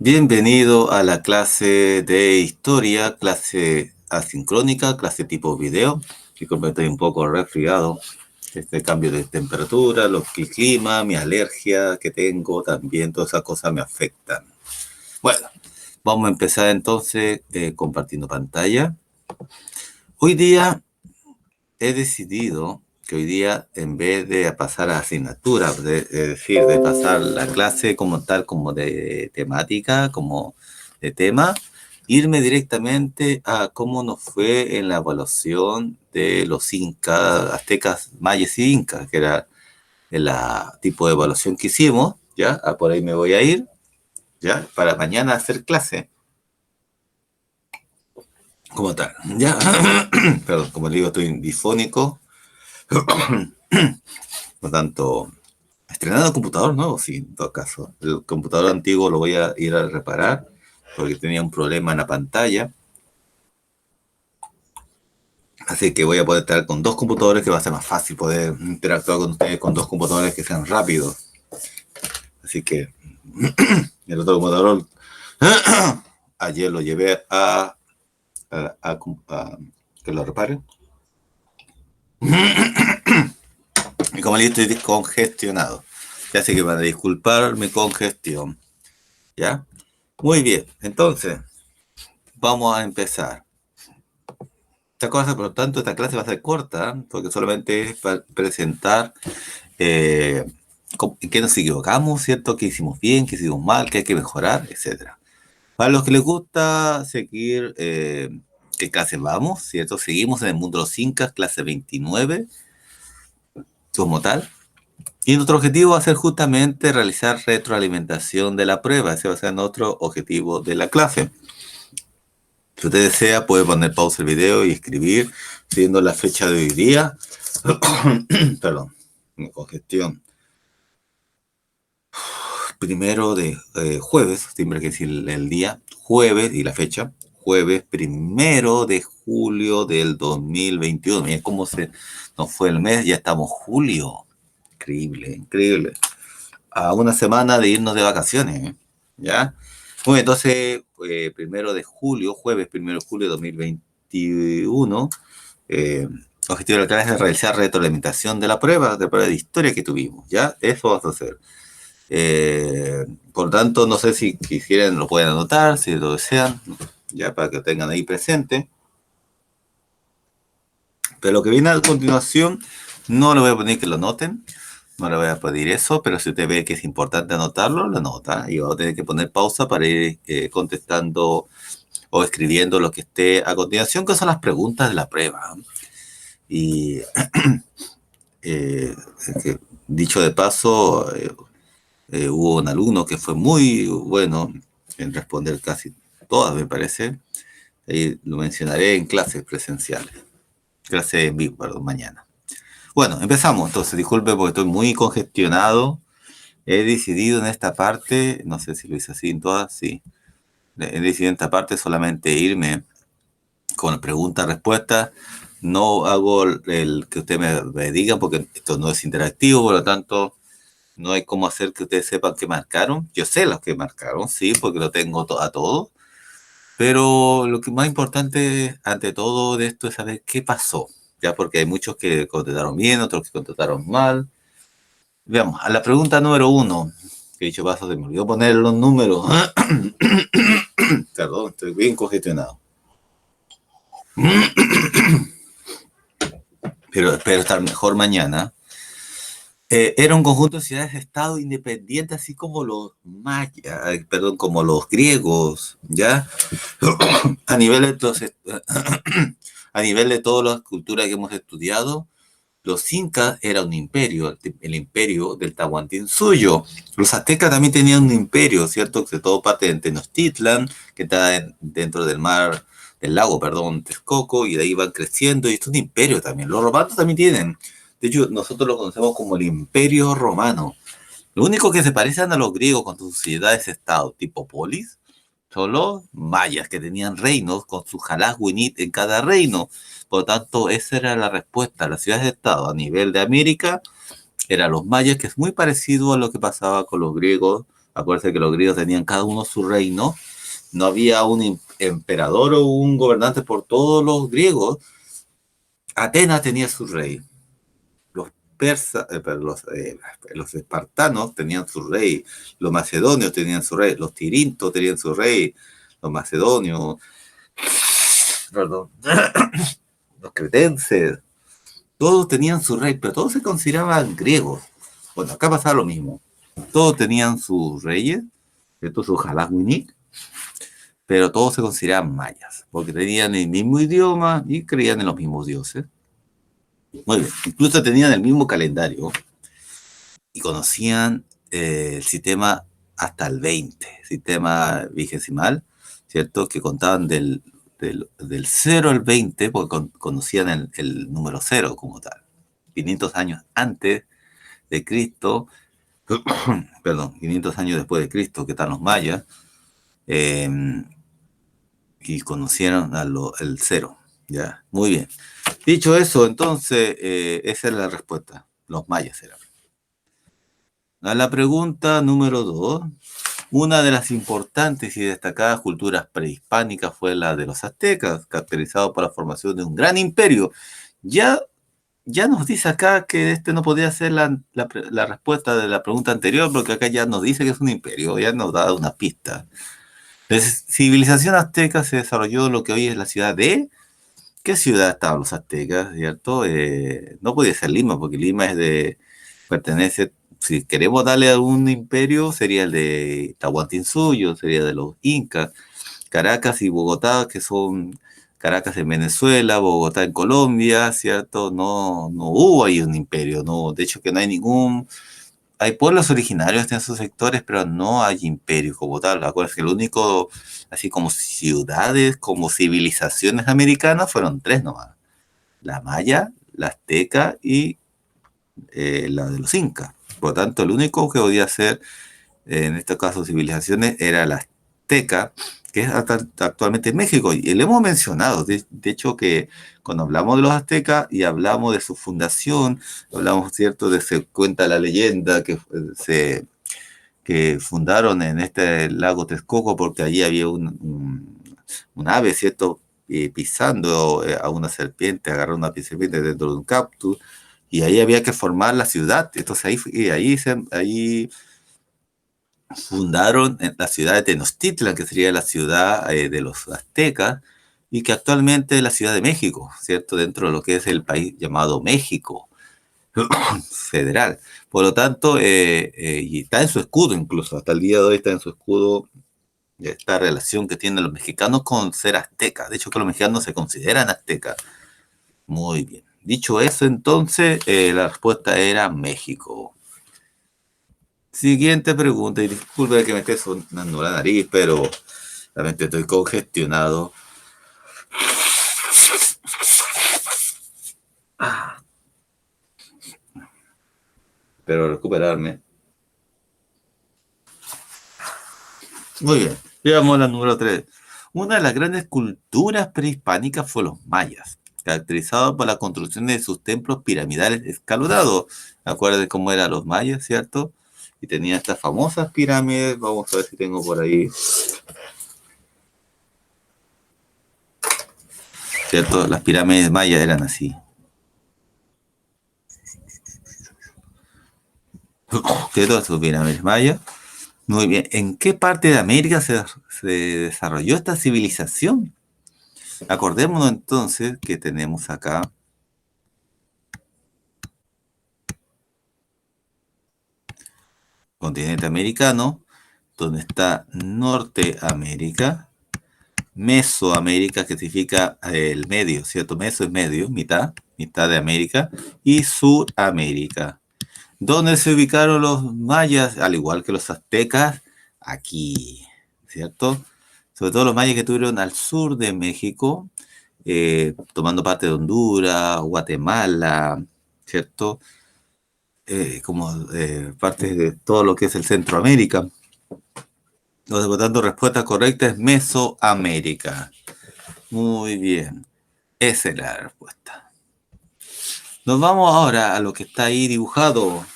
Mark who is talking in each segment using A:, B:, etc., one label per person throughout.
A: Bienvenido a la clase de historia, clase asincrónica, clase tipo video. Disculpe, estoy un poco resfriado. Este cambio de temperatura, el clima, mi alergia que tengo también, todas esas cosas me afectan. Bueno, vamos a empezar entonces compartiendo pantalla. Hoy día he decidido que hoy día, en vez de pasar a asignaturas, es decir, de pasar la clase como tal, como de temática, como de tema, irme directamente a cómo nos fue en la evaluación de los incas, aztecas, mayas y incas, que era el tipo de evaluación que hicimos, ¿ya? Por ahí me voy a ir, ¿ya? Para mañana hacer clase, como tal, ¿ya? Perdón, como le digo, estoy difónico, por tanto, estrenando computador nuevo, sí, en todo caso. El computador antiguo lo voy a ir a reparar porque tenía un problema en la pantalla. Así que voy a poder estar con dos computadores, que va a ser más fácil poder interactuar con ustedes con dos computadores que sean rápidos. Así que el otro computador ayer lo llevé a que lo repare. Y como le estoy congestionado. Ya sé que van a disculpar mi congestión. ¿Ya? Muy bien. Entonces, vamos a empezar. Esta cosa, por lo tanto, esta clase va a ser corta, porque solamente es para presentar en qué nos equivocamos, ¿cierto? ¿Qué hicimos bien, qué hicimos mal, qué hay que mejorar, etcétera? Para los que les gusta seguir qué clase vamos, ¿cierto? Seguimos en el mundo de los incas, clase 29, como tal. Y nuestro objetivo va a ser justamente realizar retroalimentación de la prueba. Ese va a ser nuestro objetivo de la clase. Si usted desea, puede poner pausa el video y escribir, siguiendo la fecha de hoy día. Perdón, congestión. Primero de jueves, siempre hay que decir el día, jueves y la fecha. Jueves primero de julio del 2021. Miren cómo se nos fue el mes, ya estamos julio. Increíble, increíble. A una semana de irnos de vacaciones, ¿eh? ¿Ya? Bueno, entonces, primero de julio, jueves primero de julio de 2021, eh, objetivo del canal es realizar retroalimentación de prueba de historia que tuvimos, ¿ya? Eso vamos a hacer. Por tanto, no sé si quisieran, lo pueden anotar, si lo desean, ya para que lo tengan ahí presente. Pero lo que viene a continuación, no le voy a poner que lo noten, no le voy a pedir eso, pero si usted ve que es importante anotarlo, lo anota. Y va a tener que poner pausa para ir contestando o escribiendo lo que esté a continuación, que son las preguntas de la prueba. Y eh, dicho de paso, hubo un alumno que fue muy bueno en responder casi todas, me parece. Ahí lo mencionaré en clases presenciales. Clases en vivo, perdón, mañana. Bueno, empezamos. Entonces, disculpe porque estoy muy congestionado. He decidido en esta parte, no sé si lo hice así en todas, sí. He decidido en esta parte solamente irme con preguntas-respuestas. No hago el que usted me diga porque esto no es interactivo, por lo tanto, no hay cómo hacer que ustedes sepan que marcaron. Yo sé los que marcaron, sí, porque lo tengo a todos. Pero lo que más importante ante todo de esto es saber qué pasó. Ya porque hay muchos que contestaron bien, otros que contestaron mal. Veamos, a la pregunta número uno, que dicho paso se me olvidó poner los números. Perdón, estoy bien congestionado. Pero espero estar mejor mañana. Era un conjunto de ciudades-estado independientes, así como los mayas, perdón, como los griegos, ¿ya? A nivel de, a nivel de todas las culturas que hemos estudiado, los incas era un imperio, el imperio del Tahuantinsuyo. Los aztecas también tenían un imperio, ¿cierto? Que todo parte de Tenochtitlan, que está dentro del mar, del lago, perdón, Texcoco, y de ahí van creciendo, y es un imperio también. Los romanos también tienen. De hecho, nosotros lo conocemos como el imperio romano. Lo único que se parecen a los griegos con sus ciudades-estado, tipo polis, son los mayas, que tenían reinos con su jalás-winit en cada reino. Por lo tanto, esa era la respuesta. Las ciudades-estado a nivel de América eran los mayas, que es muy parecido a lo que pasaba con los griegos Acuérdense que los griegos tenían cada uno su reino. No había un emperador o un gobernante por todos los griegos. Atenas tenía su rey. Los persas, los espartanos tenían su rey. Los macedonios tenían su rey. Los tirintos tenían su rey. Los macedonios, perdón, los cretenses, todos tenían su rey, pero todos se consideraban griegos. Bueno, acá pasaba lo mismo. Todos tenían sus reyes, ¿cierto? Su Jalagüinik, pero todos se consideraban mayas, porque tenían el mismo idioma y creían en los mismos dioses. Muy bien, incluso tenían el mismo calendario y conocían el sistema hasta el 20, sistema vigesimal, ¿cierto? Que contaban del 0 al 20, porque conocían el número 0 como tal. 500 años antes de Cristo, perdón, 500 años después de Cristo, que están los mayas, eh, y conocieron el 0. ¿Ya? Muy bien. Dicho eso, entonces, esa es la respuesta. Los mayas eran. A la pregunta número 2, una de las importantes y destacadas culturas prehispánicas fue la de los aztecas, caracterizado por la formación de un gran imperio. Ya nos dice acá que este no podía ser la respuesta de la pregunta anterior, porque acá ya nos dice que es un imperio, ya nos da una pista. La civilización azteca se desarrolló en lo que hoy es la ciudad de... ¿Qué ciudad estaban los aztecas, cierto? No podía ser Lima, porque Lima pertenece, si queremos darle a un imperio, sería el de Tahuantinsuyo, sería de los incas. Caracas y Bogotá, que son Caracas en Venezuela, Bogotá en Colombia, ¿cierto? No hubo ahí un imperio, no, de hecho que no hay hay pueblos originarios en esos sectores, pero no hay imperio como tal. Acuérdense que el único, así como ciudades, como civilizaciones americanas, fueron tres nomás. La maya, la azteca y la de los incas. Por lo tanto, el único que podía ser, en este caso, civilizaciones, era la azteca, que es actualmente en México. Y le hemos mencionado, de hecho, que cuando hablamos de los aztecas y hablamos de su fundación, hablamos, ¿cierto?, de se cuenta la leyenda que fundaron en este lago Texcoco porque allí había un ave, ¿cierto?, pisando a una serpiente, agarró una serpiente dentro de un cactus, y ahí había que formar la ciudad. Entonces ahí fundaron la ciudad de Tenochtitlan, que sería la ciudad de los aztecas, y que actualmente es la Ciudad de México, ¿cierto? Dentro de lo que es el país llamado México federal. Por lo tanto, y está en su escudo incluso, hasta el día de hoy está en su escudo esta relación que tienen los mexicanos con ser aztecas. De hecho, que los mexicanos se consideran aztecas. Muy bien. Dicho eso, entonces, la respuesta era México. Siguiente pregunta, y disculpe que me esté sonando la nariz, pero realmente estoy congestionado. Pero recuperarme. Muy bien, veamos la número 3. Una de las grandes culturas prehispánicas fue los mayas, caracterizados por la construcción de sus templos piramidales escalonados. Acuérdense cómo eran los mayas, ¿cierto? Y tenía estas famosas pirámides. Vamos a ver si tengo por ahí. ¿Cierto? Las pirámides mayas eran así. ¿Cierto? Sus pirámides mayas. Muy bien. ¿En qué parte de América se desarrolló esta civilización? Acordémonos entonces que tenemos acá continente americano, donde está Norteamérica, Mesoamérica, que significa el medio, ¿cierto? Meso es medio, mitad de América, y Suramérica. ¿Dónde se ubicaron los mayas? Al igual que los aztecas, aquí, ¿cierto? Sobre todo los mayas que estuvieron al sur de México, tomando parte de Honduras, Guatemala, ¿cierto? Como parte de todo lo que es el Centroamérica. Entonces, por tanto, respuesta correcta es Mesoamérica. Muy bien. Esa es la respuesta. Nos vamos ahora a lo que está ahí dibujado.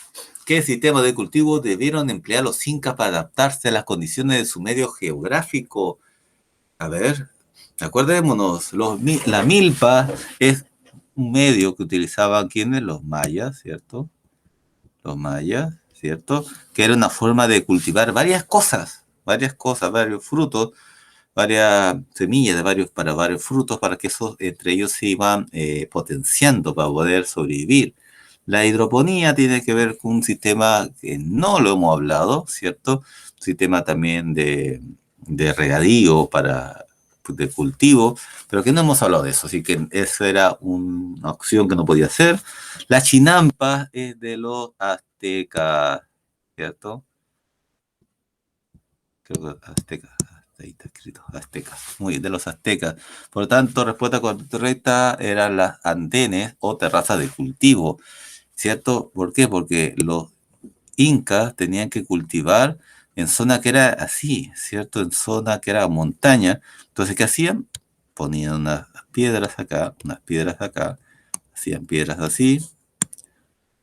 A: ¿Qué sistema de cultivo debieron emplear los incas para adaptarse a las condiciones de su medio geográfico? A ver, acordémonos, la milpa es un medio que utilizaban quienes, los mayas, ¿cierto? Los mayas, ¿cierto? Que era una forma de cultivar varias cosas, varios frutos, varias semillas de para varios frutos, para que esos entre ellos se iban potenciando para poder sobrevivir. La hidroponía tiene que ver con un sistema que no lo hemos hablado, ¿cierto? Un sistema también de regadío de cultivo, pero que no hemos hablado de eso, así que eso era una opción que no podía ser. La chinampa es de los aztecas, ¿cierto? Creo que aztecas, ahí está escrito, aztecas, muy bien, de los aztecas. Por lo tanto, respuesta correcta eran las andenes o terrazas de cultivo, ¿cierto? ¿Por qué? Porque los incas tenían que cultivar en zona que era así, ¿cierto? En zona que era montaña. Entonces, ¿qué hacían? Ponían unas piedras acá, hacían piedras así,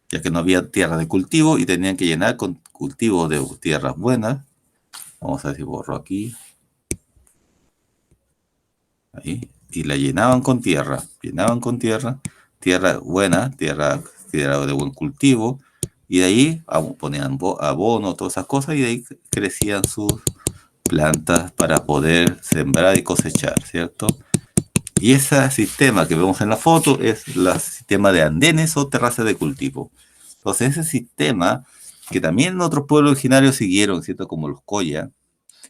A: ya que no había tierra de cultivo y tenían que llenar con cultivo de tierras buenas. Vamos a ver si borro aquí. Ahí. Y la llenaban con tierra buena, tierra de buen cultivo, y de ahí ponían abono, todas esas cosas, y de ahí crecían sus plantas para poder sembrar y cosechar, ¿cierto? Y ese sistema que vemos en la foto es el sistema de andenes o terrazas de cultivo. Entonces ese sistema, que también otros pueblos originarios siguieron, ¿cierto? Como los Coya,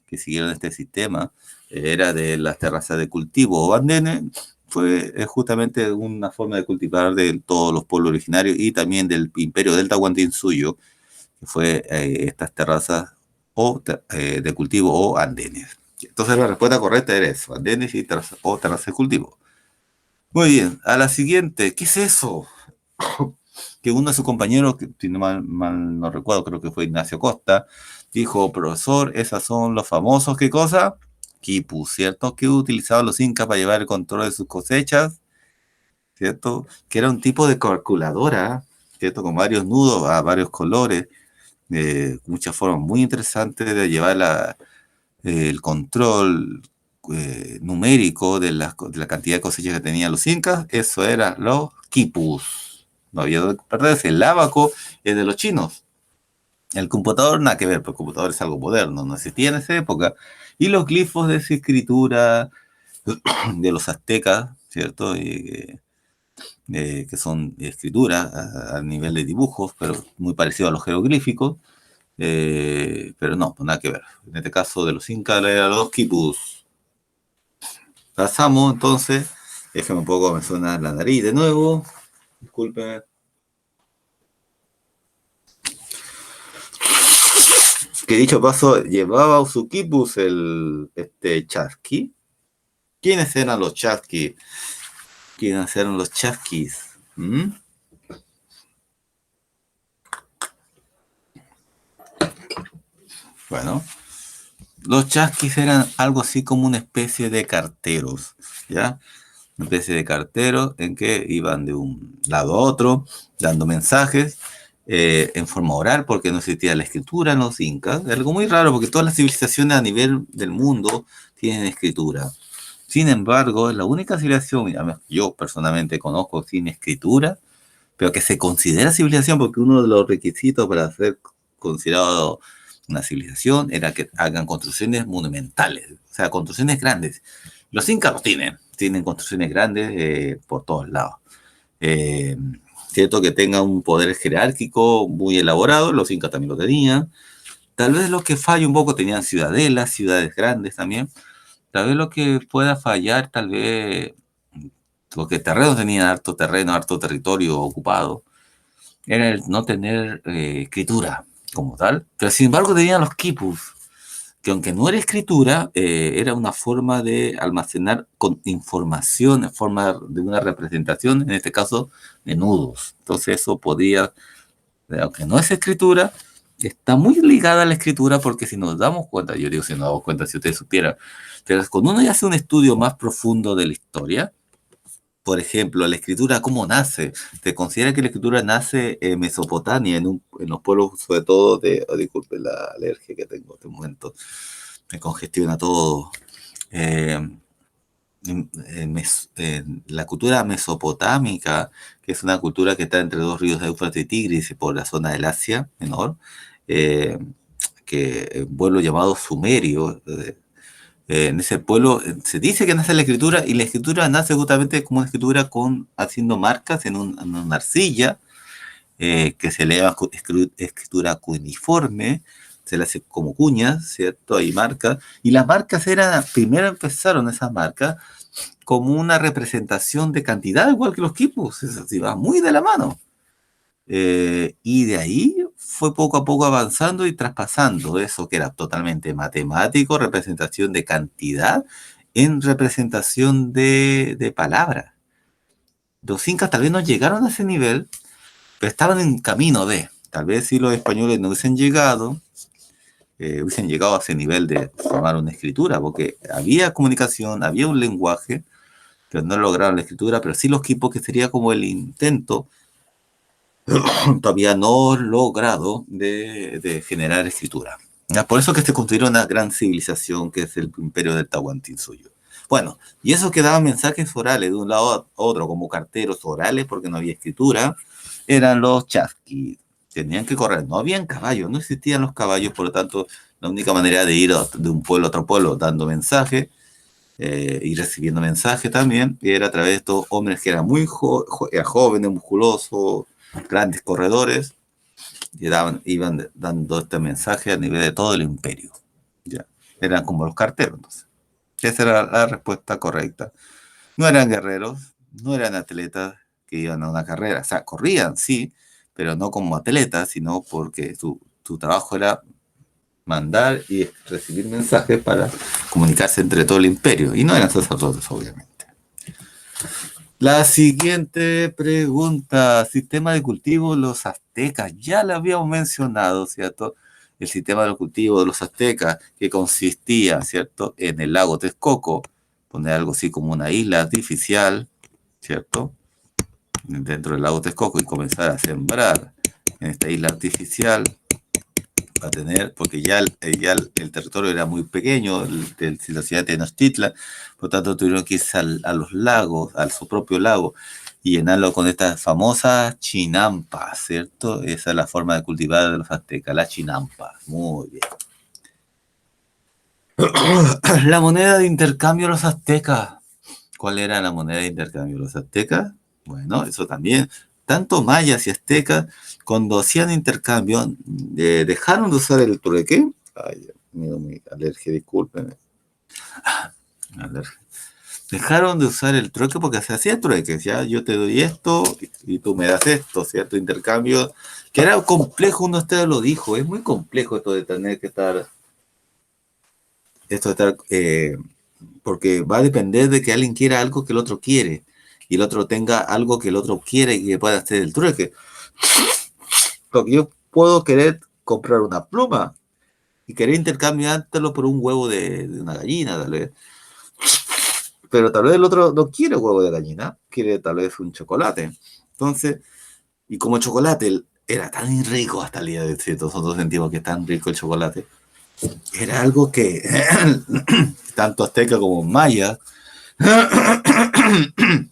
A: que siguieron este sistema, era de las terrazas de cultivo o andenes, fue justamente una forma de cultivar de todos los pueblos originarios y también del imperio del Tahuantinsuyo, que fue estas terrazas de cultivo o andenes. Entonces la respuesta correcta era eso, andenes y terrazas de cultivo. Muy bien, a la siguiente, ¿qué es eso? Que uno de sus compañeros, que si no mal no recuerdo, creo que fue Ignacio Costa, dijo, profesor, esas son los famosos, ¿qué cosa? Quipus, ¿cierto? Que utilizaban los incas para llevar el control de sus cosechas, ¿cierto? Que era un tipo de calculadora, ¿cierto? Con varios nudos a varios colores, muchas formas muy interesantes de llevar el control numérico de la cantidad de cosechas que tenían los incas. Eso era los quipus. No había que perderse. El ábaco es de los chinos. El computador, nada que ver, porque el computador es algo moderno, no existía en esa época. Y los glifos de esa escritura de los aztecas, ¿cierto? Que son escrituras a nivel de dibujos, pero muy parecido a los jeroglíficos. Pero no, pues nada que ver. En este caso de los incas eran los quipus. Pasamos entonces. Déjame un poco, me suena la nariz de nuevo. Disculpe. Que dicho paso, llevaba su quipus este chasqui. ¿Quiénes eran los chasquis? ¿Quiénes eran los chasquis? ¿Mm? Bueno, los chasquis eran algo así como una especie de carteros, ¿ya? Una especie de carteros en que iban de un lado a otro dando mensajes en forma oral, porque no existía la escritura en los incas. Es algo muy raro, porque todas las civilizaciones a nivel del mundo tienen escritura. Sin embargo, es la única civilización, yo personalmente conozco sin escritura, pero que se considera civilización, porque uno de los requisitos para ser considerado una civilización era que hagan construcciones monumentales, o sea, construcciones grandes. Los incas lo tienen construcciones grandes por todos lados. Eh, Cierto que tenga un poder jerárquico muy elaborado, los incas también lo tenían. Tal vez lo que falla un poco, tenían ciudadelas, ciudades grandes también. Tal vez lo que pueda fallar, tal vez, porque terrenos tenían harto terreno, harto territorio ocupado, era el no tener escritura como tal, pero sin embargo tenían los quipus, que aunque no era escritura, era una forma de almacenar con información en forma de una representación, en este caso de nudos. Entonces eso podía, aunque no es escritura, está muy ligada a la escritura porque si nos damos cuenta, yo digo si nos damos cuenta, si ustedes supieran, pero cuando uno ya hace un estudio más profundo de la historia, por ejemplo, la escritura, ¿cómo nace? Se considera que la escritura nace en Mesopotamia, en los pueblos, sobre todo de, oh, disculpe la alergia que tengo en este momento, me congestiona todo. Eh, en la cultura mesopotámica, que es una cultura que está entre dos ríos de Éufrates y Tigris, por la zona del Asia Menor, eh, que un pueblo llamado Sumerio. En ese pueblo se dice que nace la escritura y la escritura nace justamente como una escritura haciendo marcas en una arcilla, que se le llama escritura cuneiforme, se le hace como cuñas, ¿cierto? Hay marcas, y las marcas primero empezaron esas marcas como una representación de cantidad, igual que los quipus, es así, va muy de la mano. Y de ahí fue poco a poco avanzando y traspasando eso que era totalmente matemático, representación de cantidad, en representación de palabra. Los incas tal vez no llegaron a ese nivel, pero estaban en camino de. Tal vez si los españoles no hubiesen llegado a ese nivel de formar una escritura, porque había comunicación, había un lenguaje, pero no lograron la escritura, pero sí los quipos, que sería como el intento todavía no logrado de generar escritura. ¿Ya? Por eso que se construyó una gran civilización que es el imperio del Tahuantinsuyo. Bueno, y eso que daban mensajes orales de un lado a otro, como carteros orales, porque no había escritura, eran los chasquis. Tenían que correr, no habían caballos, no existían los caballos, por lo tanto, la única manera de ir de un pueblo a otro pueblo dando mensajes, y recibiendo mensajes también, era a través de estos hombres que eran muy eran jóvenes, musculosos, grandes corredores, y iban dando este mensaje a nivel de todo el imperio. ¿Ya? Eran como los carteros, entonces. Esa era la respuesta correcta. No eran guerreros, no eran atletas que iban a una carrera. O sea, corrían, sí, pero no como atletas, sino porque su trabajo era mandar y recibir mensajes para comunicarse entre todo el imperio. Y no eran sacerdotes, obviamente. La siguiente pregunta, sistema de cultivo de los aztecas, ya lo habíamos mencionado, ¿cierto? El sistema de cultivo de los aztecas, que consistía, ¿cierto?, en el lago Texcoco, poner algo así como una isla artificial, ¿cierto?, dentro del lago Texcoco, y comenzar a sembrar en esta isla artificial, a tener, porque ya el territorio era muy pequeño, de la ciudad de Tenochtitlan, por lo tanto tuvieron que irse a los lagos, a su propio lago, y llenarlo con estas famosas chinampas, ¿cierto? Esa es la forma de cultivar de los aztecas, la chinampa. Muy bien. La moneda de intercambio de los aztecas. ¿Cuál era la moneda de intercambio de los aztecas? Bueno, eso también. Tanto mayas y aztecas, cuando hacían intercambio, dejaron de usar el trueque. Ay, mi alergia, discúlpenme. Alergia. Dejaron de usar el trueque porque se hacía trueque, ¿ya? Yo te doy esto y tú me das esto, ¿cierto? Intercambio, que era complejo, uno de ustedes lo dijo, es muy complejo esto de tener que estar, porque va a depender de que alguien quiera algo que el otro quiere, y el otro tenga algo que el otro quiere y que pueda hacer el trueque. Porque yo puedo querer comprar una pluma y querer intercambiártelo por un huevo de una gallina, tal vez. Pero tal vez el otro no quiere huevo de gallina, quiere tal vez un chocolate. Entonces, y como chocolate era tan rico hasta el día de hoy, nosotros sentimos que es tan rico el chocolate, era algo que tanto azteca como maya,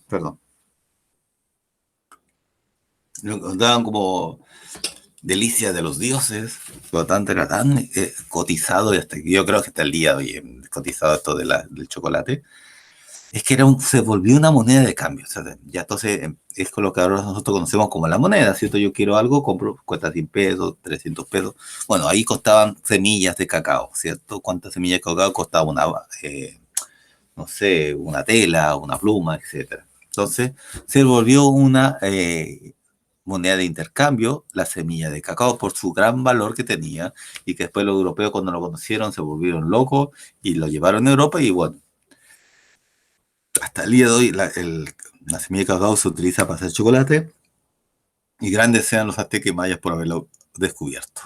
A: perdón, lo encontraban como delicia de los dioses, por lo tanto era tan cotizado, y hasta yo creo que hasta el día de hoy cotizado esto del chocolate. Es que se volvió una moneda de cambio. O sea, ya entonces es con lo que ahora nosotros conocemos como la moneda, ¿cierto? Yo quiero algo, compro, cuesta 100 pesos, 300 pesos. Bueno, ahí costaban semillas de cacao, ¿cierto? ¿Cuántas semillas de cacao costaba no sé, una tela, una pluma, etcétera? Entonces se volvió una moneda de intercambio, la semilla de cacao, por su gran valor que tenía, y que después los europeos, cuando lo conocieron, se volvieron locos y lo llevaron a Europa. Y bueno, hasta el día de hoy la semilla de cacao se utiliza para hacer chocolate, y grandes sean los aztecas y mayas por haberlo descubierto.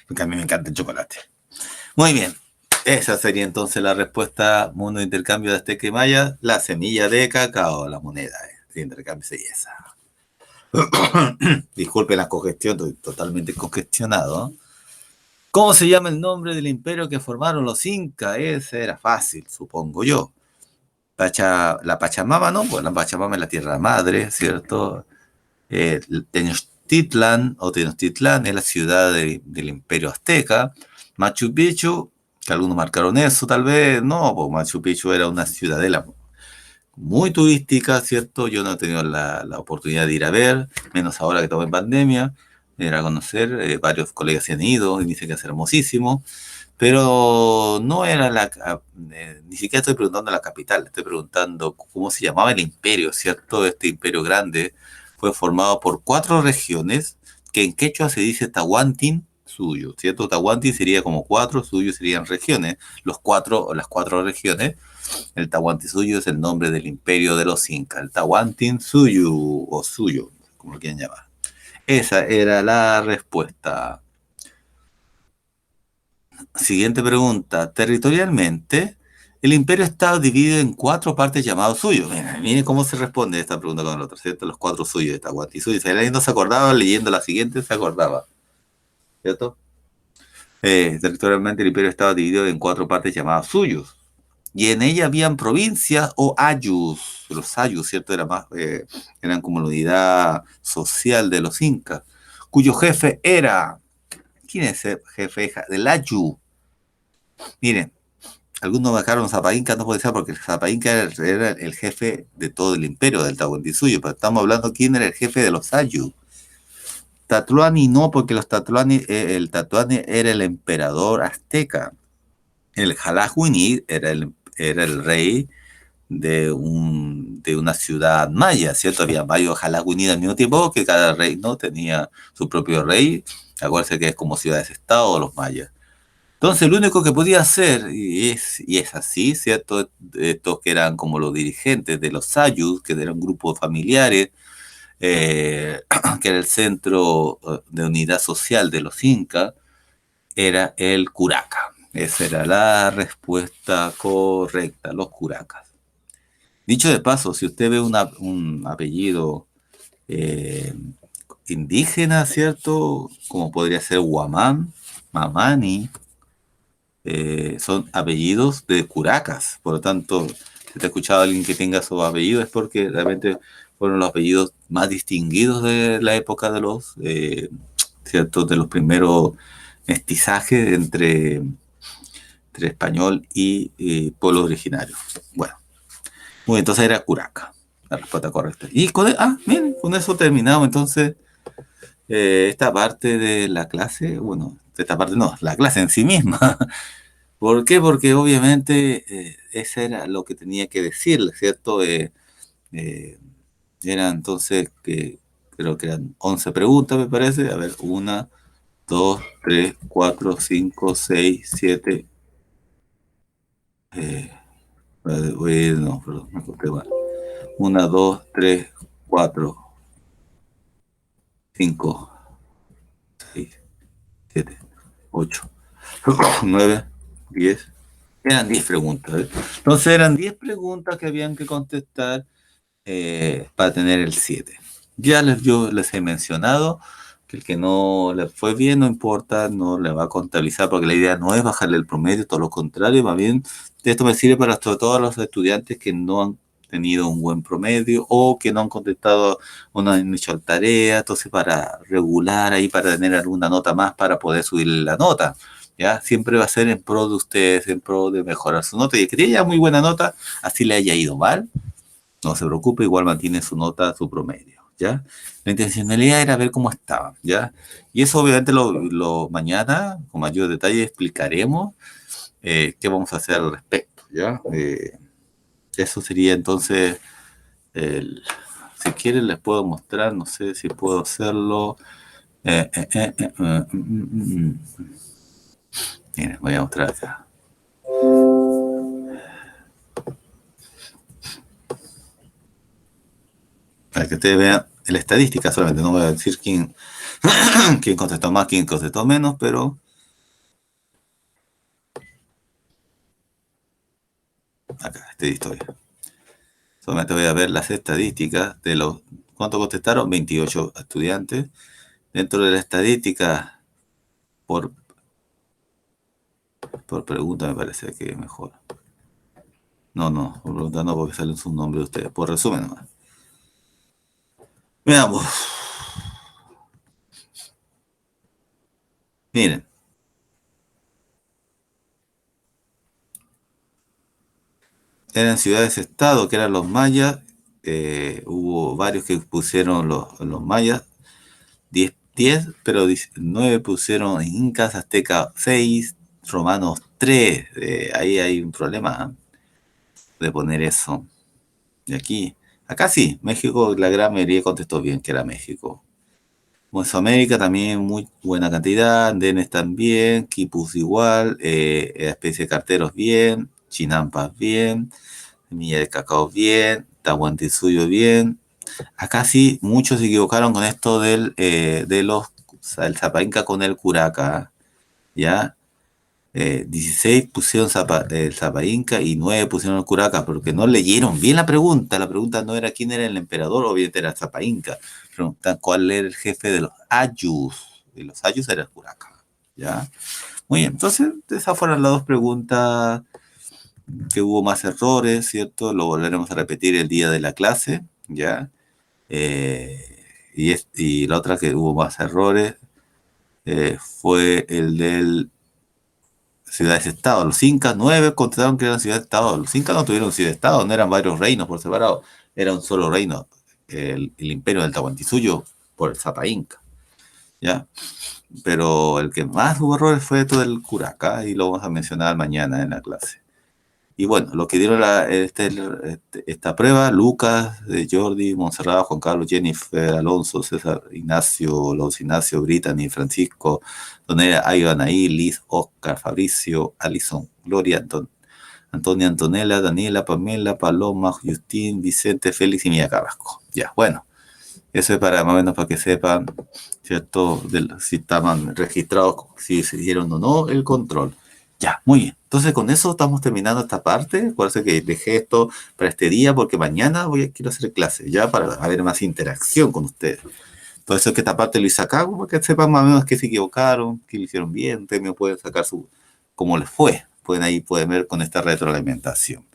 A: Porque a mí me encanta el chocolate. Muy bien. Esa sería entonces la respuesta: mundo de intercambio de azteca y maya, la semilla de cacao, la moneda de intercambio y esa. Disculpen la congestión, estoy totalmente congestionado. ¿Cómo se llama el nombre del imperio que formaron los incas? Ese era fácil, supongo yo. La Pachamama, ¿no? Pues la Pachamama es la tierra madre, ¿cierto? Tenochtitlan o Tenochtitlán es la ciudad del imperio azteca. Machu Picchu, que algunos marcaron eso, tal vez, no, pues Machu Picchu era una ciudadela muy turística, ¿cierto? Yo no he tenido la oportunidad de ir a ver, menos ahora que estamos en pandemia, ir a conocer, varios colegas se han ido y dicen que es hermosísimo, pero no era ni siquiera estoy preguntando la capital, estoy preguntando cómo se llamaba el imperio, ¿cierto? Este imperio grande fue formado por 4 regiones, que en quechua se dice Tahuantin, Suyo, ¿cierto? Tahuantin sería como 4, Suyo serían regiones, las 4 regiones. El Tahuantinsuyo es el nombre del imperio de los incas, el Tahuantinsuyo o Suyo, como lo quieran llamar. Esa era la respuesta. Siguiente pregunta. Territorialmente, el imperio estaba dividido en 4 partes llamadas Suyo. Miren cómo se responde esta pregunta con la otra, ¿cierto? Los 4 Suyos de Tahuantinsuyo. Si alguien no se acordaba, leyendo la siguiente se acordaba, ¿cierto? Territorialmente el imperio estaba dividido en 4 partes llamadas Suyos. Y en ella habían provincias o ayus. Los ayus, ¿cierto? Eran como la unidad social de los incas, cuyo jefe era... ¿Quién es el jefe del ayu? Miren, algunos marcaron Zapa Inca, no puede ser porque Zapa Inca era el jefe de todo el imperio del Tahuantinsuyo, pero estamos hablando quién era el jefe de los ayu. Tatuani no, porque el Tatuani era el emperador azteca. El Jalajuini era el rey de una ciudad maya, ¿cierto? Había varios Jalagüini al mismo tiempo, que cada reino tenía su propio rey. Acuérdense que es como ciudades-estado los mayas. Entonces, el único que podía hacer, y es así, ¿cierto? Estos que eran como los dirigentes de los sayus, que eran grupos familiares, que era el centro de unidad social de los incas, era el curaca. Esa era la respuesta correcta, los curacas. Dicho de paso, si usted ve un apellido eh, indígena, ¿cierto? Como podría ser Guamán, Mamani, son apellidos de curacas. Por lo tanto, si te ha escuchado a alguien que tenga esos apellidos es porque realmente fueron los apellidos más distinguidos de la época de ¿cierto? De los primeros mestizajes entre español y pueblo originario. Bueno. Muy bien, entonces era Curaca, la respuesta correcta. Y miren, con eso terminamos entonces esta parte de la clase. Bueno, esta parte no, la clase en sí misma. ¿Por qué? Porque obviamente eso era lo que tenía que decirle, ¿cierto? Eh, Era entonces que creo que eran 11 preguntas, me parece. A ver, 1, 2, 3, 4, 5, 6, 7. No, perdón, me conté mal. 1, 2, 3, 4, 5, 6, 7, 8, 9, 10. Eran 10 preguntas. Entonces eran 10 preguntas que habían que contestar para tener el 7. Yo les he mencionado que el que no le fue bien no importa, no le va a contabilizar porque la idea no es bajarle el promedio, todo lo contrario, más bien esto me sirve para todos los estudiantes que no han tenido un buen promedio o que no han contestado o no han hecho tarea, entonces para regular ahí, para tener alguna nota más para poder subir la nota. ¿Ya? Siempre va a ser en pro de ustedes, en pro de mejorar su nota y el que tiene ya muy buena nota, así le haya ido mal, no se preocupe, igual mantiene su nota, su promedio, ¿ya? La intencionalidad era ver cómo estaban, ¿ya? Y eso obviamente mañana, con mayor detalle, explicaremos qué vamos a hacer al respecto, ¿ya? Eso sería entonces, si quieren les puedo mostrar, no sé si puedo hacerlo. Miren, voy a mostrar acá. Para que ustedes vean la estadística solamente, no voy a decir quién contestó más, quién contestó menos, pero Acá, este de historia. Solamente voy a ver las estadísticas de los... ¿Cuánto contestaron? 28 estudiantes. Dentro de la estadística, por, por pregunta me parece que es mejor. No, por pregunta no, porque sale su nombre de ustedes. Por resumen nomás. Veamos. Miren. Eran ciudades-estado, que eran los mayas. Hubo varios que pusieron los mayas. 10, pero 9 pusieron incas, aztecas 6, romanos 3. Ahí hay un problema, ¿eh? De poner eso. Y aquí, acá sí, México, la gran mayoría contestó bien que era México. Mesoamérica también muy buena cantidad, Andenes también, Quipus igual, especie de carteros bien, Chinampas bien, Semilla de Cacao bien, Tahuantinsuyo bien. Acá sí, muchos se equivocaron con esto de los, o sea, el Zapa Inca con el Curaca, ¿ya? 16 pusieron el Zapa Inca y 9 pusieron el Curaca, porque no leyeron bien la pregunta. La pregunta no era quién era el emperador, obviamente era el Zapa Inca. Preguntan cuál era el jefe de los Ayus. Y los Ayus era el Curaca, ¿ya? Muy bien, entonces esas fueron las dos preguntas que hubo más errores, ¿cierto? Lo volveremos a repetir el día de la clase, ¿ya? Y la otra que hubo más errores fue el del ciudades-estado. Los incas 9 contestaron que eran ciudades-estado. Los incas no tuvieron ciudad-estado, no eran varios reinos por separado, era un solo reino, el imperio del Tahuantinsuyo por el Zapa Inca, ¿ya? Pero el que más hubo errores fue todo el Curaca y lo vamos a mencionar mañana en la clase. Y bueno, los que dieron esta prueba, Lucas, Jordi, Monserrat, Juan Carlos, Jennifer, Alonso, César, Ignacio, Los Ignacio, Brittany, Francisco, Donera, Anaí, Liz, Oscar, Fabricio, Alison, Gloria, Antonia, Antonella, Daniela, Pamela, Paloma, Justín, Vicente, Félix y Mía Carrasco. Ya, bueno, eso es para más o menos para que sepan, ¿cierto? Si estaban registrados, si se dieron o no el control. Ya, muy bien. Entonces con eso estamos terminando esta parte. Acuérdense que dejé esto para este día porque mañana quiero hacer clase, ya para haber más interacción con ustedes. Por eso es que esta parte lo hice acá, para que sepan más o menos que se equivocaron, que lo hicieron bien. Ustedes me pueden sacar cómo les fue. Pueden ver con esta retroalimentación.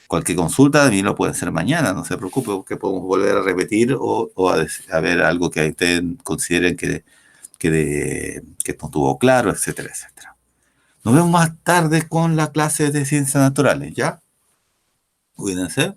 A: Cualquier consulta también lo pueden hacer mañana, no se preocupe, porque podemos volver a repetir o a ver algo que ustedes consideren que no estuvo claro, etcétera, etcétera. Nos vemos más tarde con la clase de ciencias naturales, ¿ya? Cuídense.